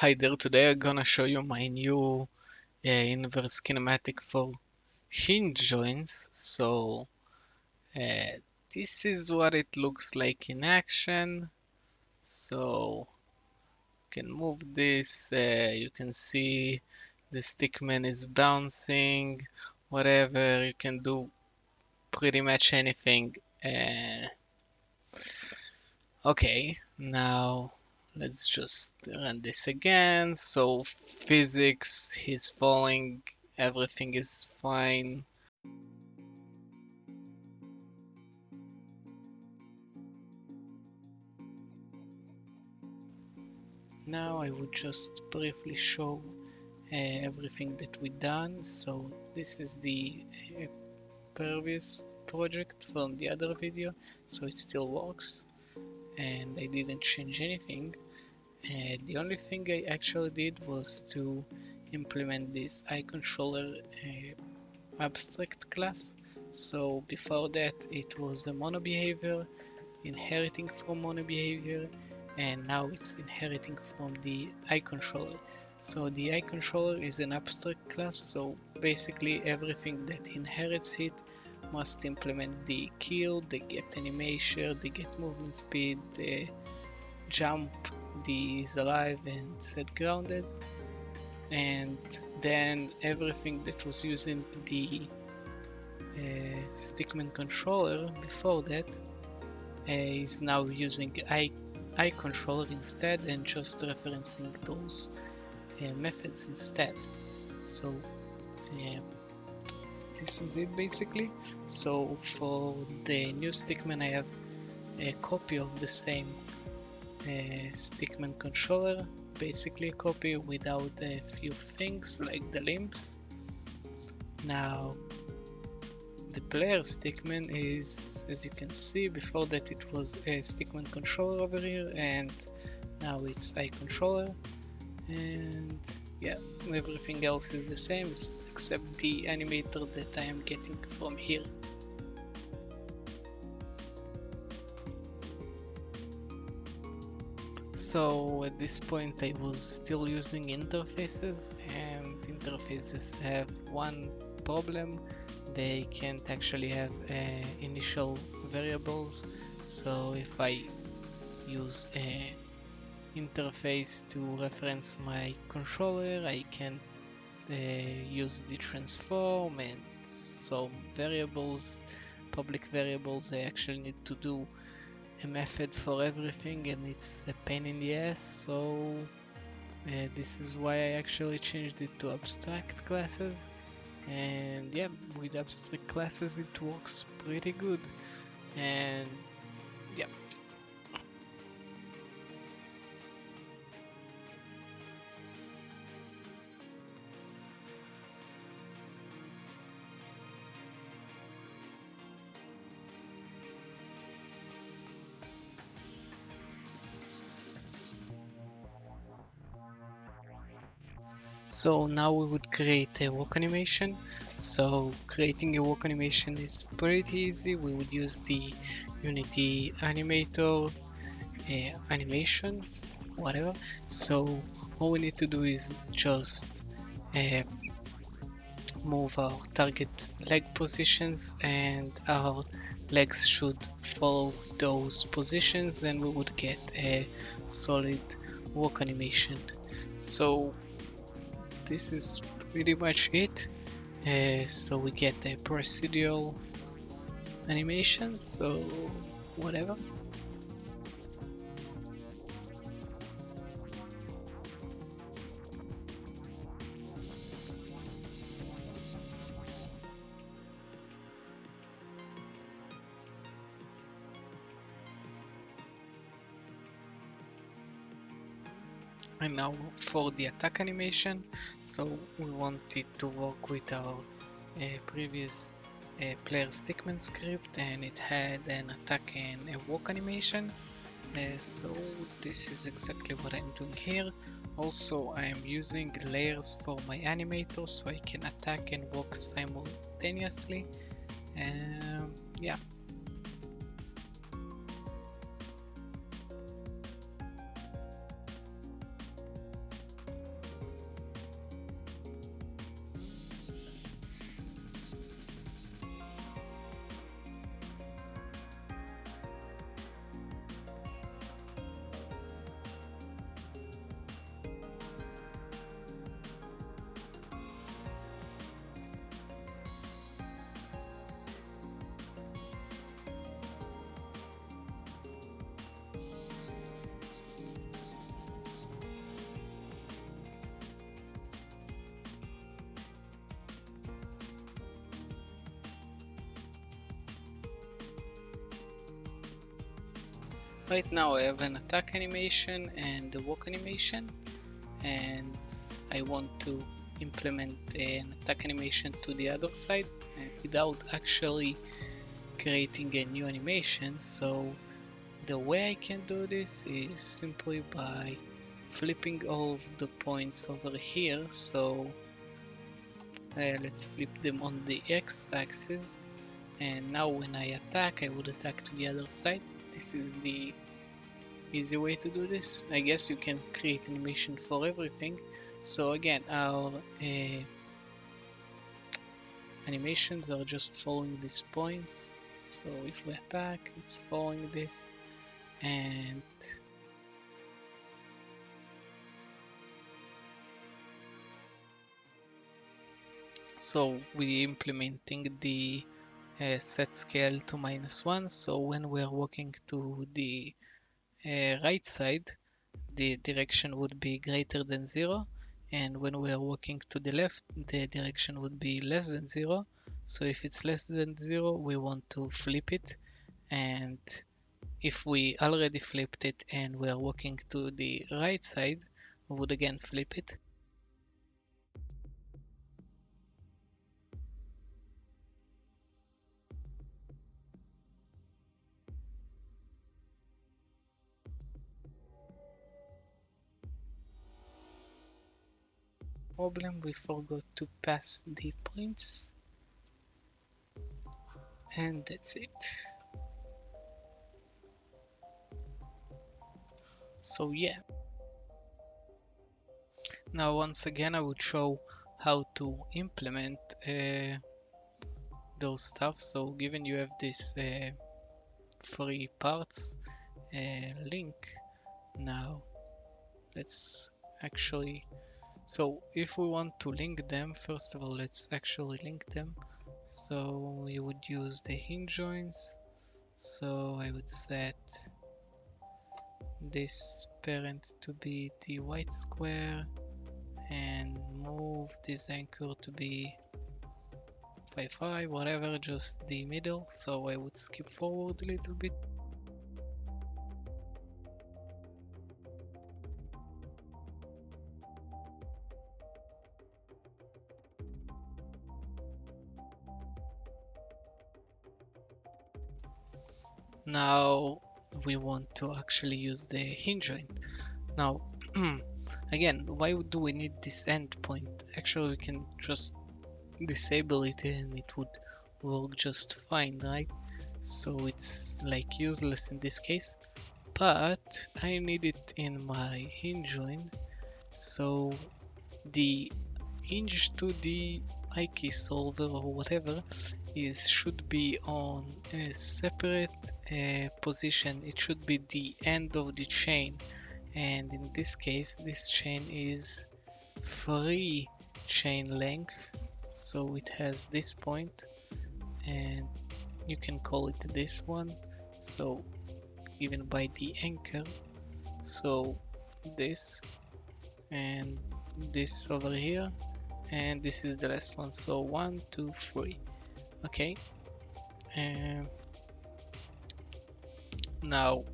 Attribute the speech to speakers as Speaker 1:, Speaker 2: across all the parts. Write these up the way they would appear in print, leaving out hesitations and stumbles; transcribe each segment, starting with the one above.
Speaker 1: Hi there, today I'm gonna show you my new inverse kinematic for hinge joints. Uh, this is what it looks like in action. So you can move this, you can see the stickman is bouncing, whatever, you can do pretty much anything. Okay, now let's just run this again. So physics, he's falling, everything is fine. Now I would just briefly show everything that we done. So this is the previous project from the other video, so it still works and I didn't change anything. The only thing I actually did was to implement this eye controller abstract class. So before that it was a mono behavior inheriting from mono behavior, and now it's inheriting from the eye controller. So the eye controller is an abstract class, so basically everything that inherits it must implement the kill, the get animation, the get movement speed, the jump, the is alive and set grounded, and then everything that was using the Stickman controller before that is now using eye controller instead and just referencing those methods instead. So uh, this is it basically. So for the new Stickman I have a copy of the same Stickman controller, basically a copy without a few things like the limbs. Now the player Stickman is, as you can see, before that it was a Stickman controller over here, and now it's eye controller, and yeah, everything else is the same except the animator that I am getting from here. So at this point I was still using interfaces, and interfaces have one problem: they can't actually have initial variables. So if I use a interface to reference my controller, I can use the transform and some variables, public variables. I actually need to do a method for everything, and it's a pain in the ass. So this is why I actually changed it to abstract classes. And yeah, with abstract classes it works pretty good. And yeah. So now we would create a walk animation. So creating a walk animation is pretty easy. We would use the Unity animator, animations, whatever. So all we need to do is just uh, move our target leg positions, and our legs should follow those positions, and we would get a solid walk animation. So this is pretty much it. So we get a procedural animation, so whatever. And now for the attack animation, so we want it to work with our previous player stickman script, and it had an attack and a walk animation. So this is exactly what I'm doing here. Also, I am using layers for my animator so I can attack and walk simultaneously. Yeah. Right now I have an attack animation and the walk animation, and I want to implement an attack animation to the other side without actually creating a new animation. So the way I can do this is simply by flipping all of the points over here. So let's flip them on the x-axis, and now when I attack, I would attack to the other side. This is the easy way to do this. I guess you can create animation for everything. So again, our animations are just following these points. So if we attack, it's following this, and so we implementing the set scale to -1. So when we are walking to the right side, the direction would be greater than 0, and when we are walking to the left, the direction would be less than 0. So if it's less than 0, we want to flip it, and if we already flipped it and we are walking to the right side, we would again flip it. Problem, we forgot to pass the points, and that's it. So yeah, now once again I would show how to implement those stuff. So given you have this three parts link, now let's actually, so if we want to link them, first of all let's actually link them. So you would use the hinge joins. So I would set this parent to be the white square and move this anchor to be 5, 5, whatever, just the middle. So I would skip forward a little bit. Now we want to actually use the hinge joint. Now again, why do we need this endpoint? Actually we can just disable it and it would work just fine, right? So it's like useless in this case, but I need it in my hinge join. So the hinge to the key solver or whatever should be on a separate position. It should be the end of the chain, and in this case this chain is 3 chain length, so it has this point, and you can call it this one. So even by the anchor, so this and this over here, and this is the last one. So 1, 2, 3. Okay, and now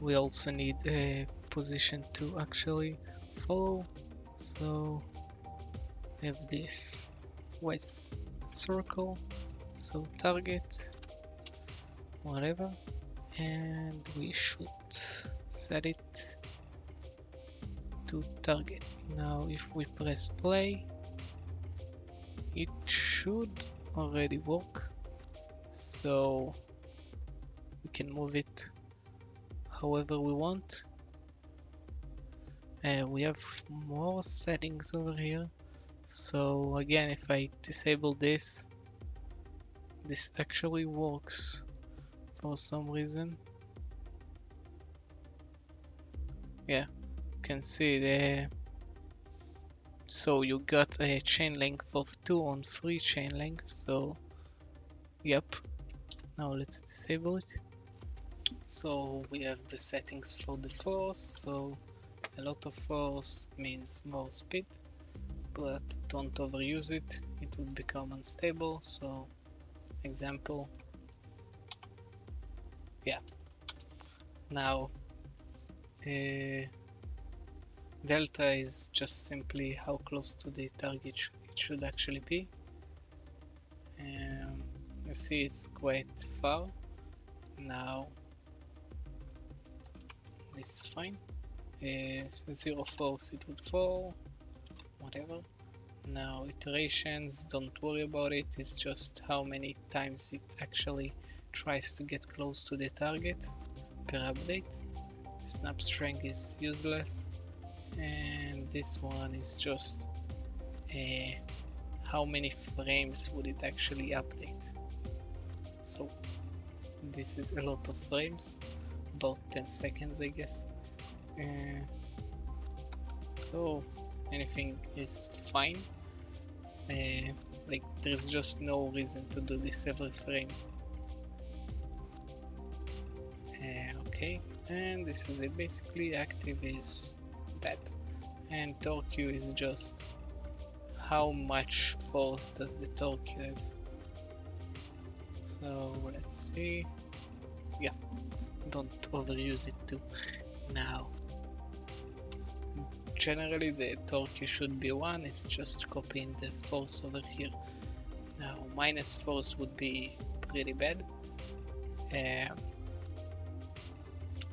Speaker 1: we also need a position to actually follow. So have this white circle, so target, whatever, and we should set it to target. Now if we press play, it should already work, so we can move it however we want. We have more settings over here. So again, if I disable this actually works for some reason. Yeah, you can see there. So you got a chain length of 2 on 3 chain length. So yep, now let's disable it. So we have the settings for the force. So a lot of force means more speed, but don't overuse it, it will become unstable. So example, yeah, Now, delta is just simply how close to the target it should actually be. You see it's quite far. Now, this is fine. 0 force it would fall, whatever. Now iterations, don't worry about it, it's just how many times it actually tries to get close to the target per update. Snap strength is useless, and this one is just how many frames would it actually update. So this is a lot of frames, about 10 seconds I guess. So anything is fine. Like there's just no reason to do this every frame. Okay, and this is it. Basically active is that, and torque is just how much force does the torque have. So let's see. Yeah, don't overuse it too. Now generally the torque should be 1, it's just copying the force over here. Now minus force would be pretty bad.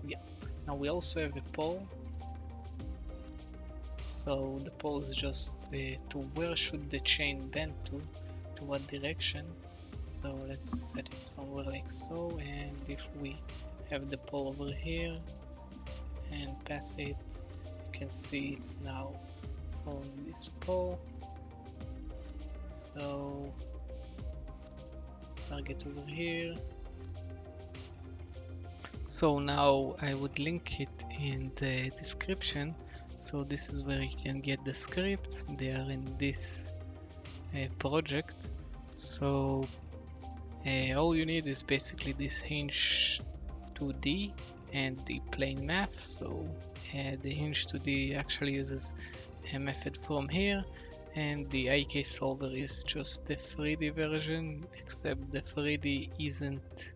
Speaker 1: Yeah, now we also have a pole, so the pole is just to where should the chain bend to what direction. So let's set it somewhere like so, and if we have the pole over here and pass it, you can see it's now following this pole. So target over here. So now I would link it in the description. So this is where you can get the scripts. They are in this project. So all you need is basically this Hinge 2D and the plain math. So the Hinge 2D actually uses a method from here, and the IK solver is just the 3D version, except the 3D isn't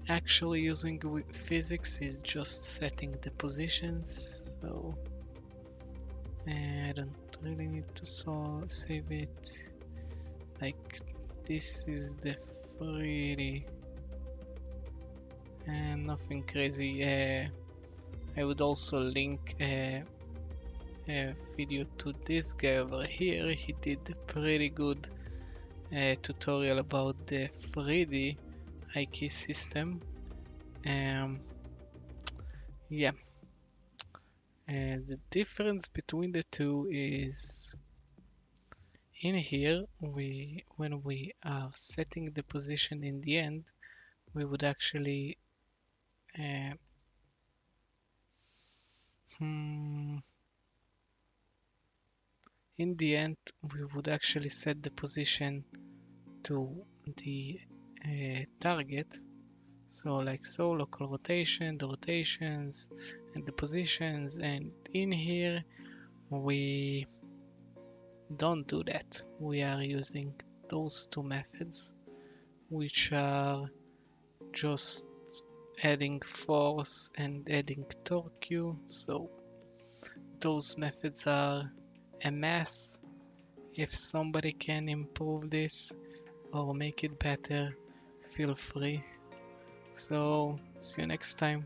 Speaker 1: actually using physics, is just setting the positions. So I don't really need to save it. Like this is the 3D and nothing crazy. I would also link a video to this guy over here. He did a pretty good tutorial about the 3D IK system. Yeah, the difference between the two is in here when we are setting the position in the end, we would actually in the end we would actually set the position to the target. So like so, local rotation, the rotations and the positions, and in here we don't do that. We are using those two methods, which are just adding force and adding torque. So those methods are a mess. If somebody can improve this or make it better, feel free. So see you next time.